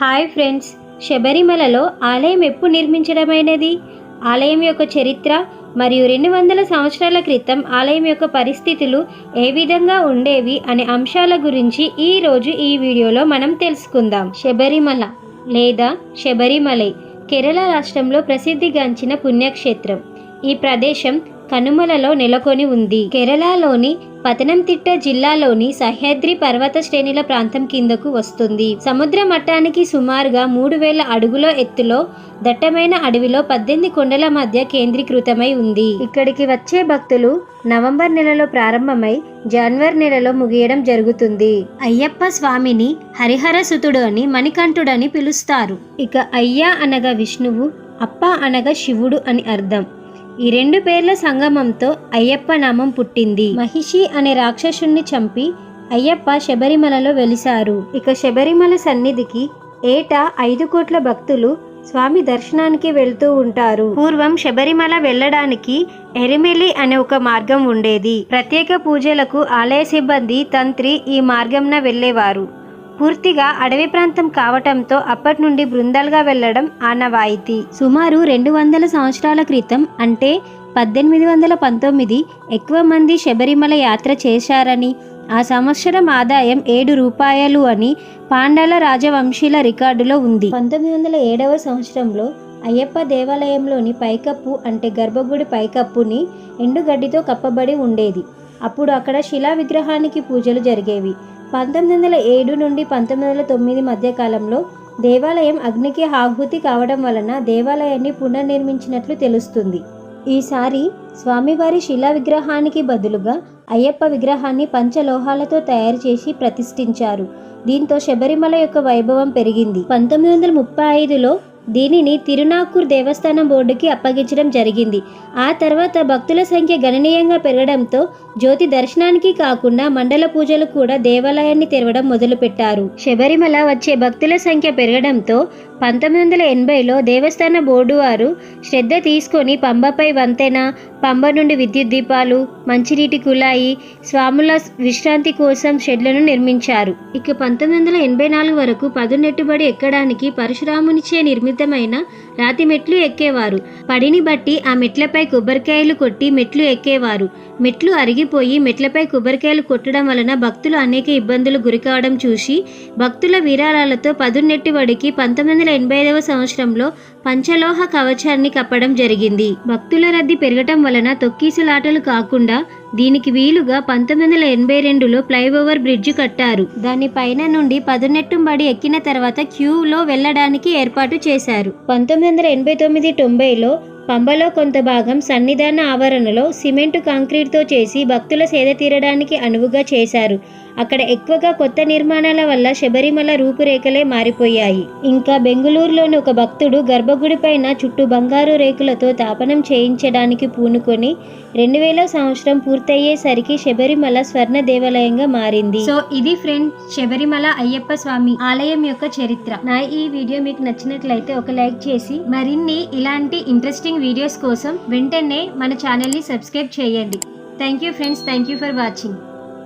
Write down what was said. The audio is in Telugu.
హాయ్ ఫ్రెండ్స్, శబరిమలలో ఆలయం ఎప్పుడు నిర్మించడమైనది, ఆలయం యొక్క చరిత్ర మరియు 200 సంవత్సరాల క్రితం ఆలయం యొక్క పరిస్థితులు ఏ విధంగా ఉండేవి అనే అంశాల గురించి ఈరోజు ఈ వీడియోలో మనం తెలుసుకుందాం. శబరిమల లేదా శబరిమలై కేరళ రాష్ట్రంలో ప్రసిద్ధిగాంచిన పుణ్యక్షేత్రం. ఈ ప్రదేశం కనుమలలో నెలకొని ఉంది. కేరళలోని పతనంతిట్ట జిల్లాలోని సహ్యాద్రి పర్వత శ్రేణుల ప్రాంతం కిందకు వస్తుంది. సముద్ర మట్టానికి సుమారుగా 3000 అడుగుల ఎత్తులో దట్టమైన అడవిలో 18 కొండల మధ్య కేంద్రీకృతమై ఉంది. ఇక్కడికి వచ్చే భక్తులు నవంబర్ నెలలో ప్రారంభమై జనవరి నెలలో ముగియడం జరుగుతుంది. అయ్యప్ప స్వామిని హరిహర సుతుడు అని మణికంఠుడని పిలుస్తారు. ఇక అయ్య అనగా విష్ణువు, అప్ప అనగా శివుడు అని అర్థం. ఈ రెండు పేర్ల సంగమంతో అయ్యప్ప నామం పుట్టింది. మహిషి అనే రాక్షసుణ్ణి చంపి అయ్యప్ప శబరిమలలో వెలిశారు. ఇక శబరిమల సన్నిధికి ఏటా 5 కోట్ల భక్తులు స్వామి దర్శనానికి వెళ్తూ ఉంటారు. పూర్వం శబరిమల వెళ్ళడానికి ఎరిమెలి అనే ఒక మార్గం ఉండేది. ప్రత్యేక పూజలకు ఆలయ సిబ్బంది, తంత్రి ఈ మార్గంన వెళ్ళేవారు. పూర్తిగా అడవి ప్రాంతం కావటంతో అప్పటి నుండి బృందాలుగా వెళ్లడం ఆనవాయితీ. సుమారు 200 సంవత్సరాల క్రితం అంటే 1819 ఎక్కువ మంది శబరిమల యాత్ర చేశారని, ఆ సంవత్సరం ఆదాయం 7 రూపాయలు అని పాండల రాజవంశీల రికార్డులో ఉంది. 1907వ సంవత్సరంలో అయ్యప్ప దేవాలయంలోని పైకప్పు అంటే గర్భగుడి పైకప్పుని ఎండుగడ్డితో కప్పబడి ఉండేది. అప్పుడు అక్కడ శిలా విగ్రహానికి పూజలు జరిగేవి. 1907 నుండి 1909 మధ్య కాలంలో దేవాలయం అగ్నికి ఆహుతి కావడం వలన దేవాలయాన్ని పునర్నిర్మించినట్లు తెలుస్తుంది. ఈసారి స్వామివారి శిలా విగ్రహానికి బదులుగా అయ్యప్ప విగ్రహాన్ని పంచలోహాలతో తయారు చేసి ప్రతిష్ఠించారు. దీంతో శబరిమల యొక్క వైభవం పెరిగింది. 1935లో దీనిని తిరునాకూర్ దేవస్థానం బోర్డుకి అప్పగించడం జరిగింది. ఆ తర్వాత భక్తుల సంఖ్య గణనీయంగా పెరగడంతో జ్యోతి దర్శనానికి కాకుండా మండల పూజలు కూడా దేవాలయాన్ని తెరవడం మొదలుపెట్టారు. శబరిమల వచ్చే భక్తుల సంఖ్య పెరగడంతో 1980లో దేవస్థాన బోర్డు వారు శ్రద్ధ తీసుకొని పంబపై వంతెన, పంబ నుండి విద్యుత్ దీపాలు, మంచినీటి కుళాయి, స్వాముల విశ్రాంతి కోసం షెడ్లను నిర్మించారు. ఇక 1984 వరకు పదునెట్టుబడి ఎక్కడానికి పరశురామునిచే నిర్మితమైన రాతి మెట్లు ఎక్కేవారు. పడిని బట్టి ఆ మెట్లపై కొబ్బరికాయలు కొట్టి మెట్లు ఎక్కేవారు. మెట్లు అరిగిపోయి మెట్లపై కొబ్బరికాయలు కొట్టడం వలన భక్తులు అనేక ఇబ్బందులు గురికావడం చూసి భక్తుల విరాళాలతో పదునెట్టుబడికి 1985వ సంవత్సరంలో పంచలోహ కవచాన్ని కప్పడం జరిగింది. భక్తుల రద్దీ పెరగటం వలన తొక్కీసులాటలు కాకుండా దీనికి వీలుగా 1982లో ఫ్లైఓవర్ బ్రిడ్జ్ కట్టారు. దాని పైన నుండి పదునెట్టుబడి ఎక్కిన తర్వాత క్యూలో వెళ్లడానికి ఏర్పాటు చేశారు. 1989-90లో పంబలో కొంత భాగం సన్నిధాన ఆవరణలో సిమెంటు కాంక్రీట్తో చేసి భక్తుల సేద తీరడానికి అనువుగా చేశారు. అక్కడ ఎక్కువగా కొత్త నిర్మాణాల వల్ల శబరిమల రూపురేఖలే మారిపోయాయి. ఇంకా బెంగుళూరులోని ఒక భక్తుడు గర్భగుడి పైన చుట్టూ బంగారు రేకులతో తాపనం చేయించడానికి పూనుకొని 2000వ సంవత్సరం పూర్తయ్యేసరికి శబరిమల స్వర్ణ దేవాలయంగా మారింది. సో ఇది ఫ్రెండ్, శబరిమల అయ్యప్ప స్వామి ఆలయం యొక్క చరిత్ర. నా ఈ వీడియో మీకు నచ్చినట్లయితే ఒక లైక్ చేసి మరిన్ని ఇలాంటి ఇంట్రెస్టింగ్ వీడియోస్ కోసం వెంటనే మన ఛానల్ని సబ్స్క్రైబ్ చేయండి. Thank you friends, thank you for watching.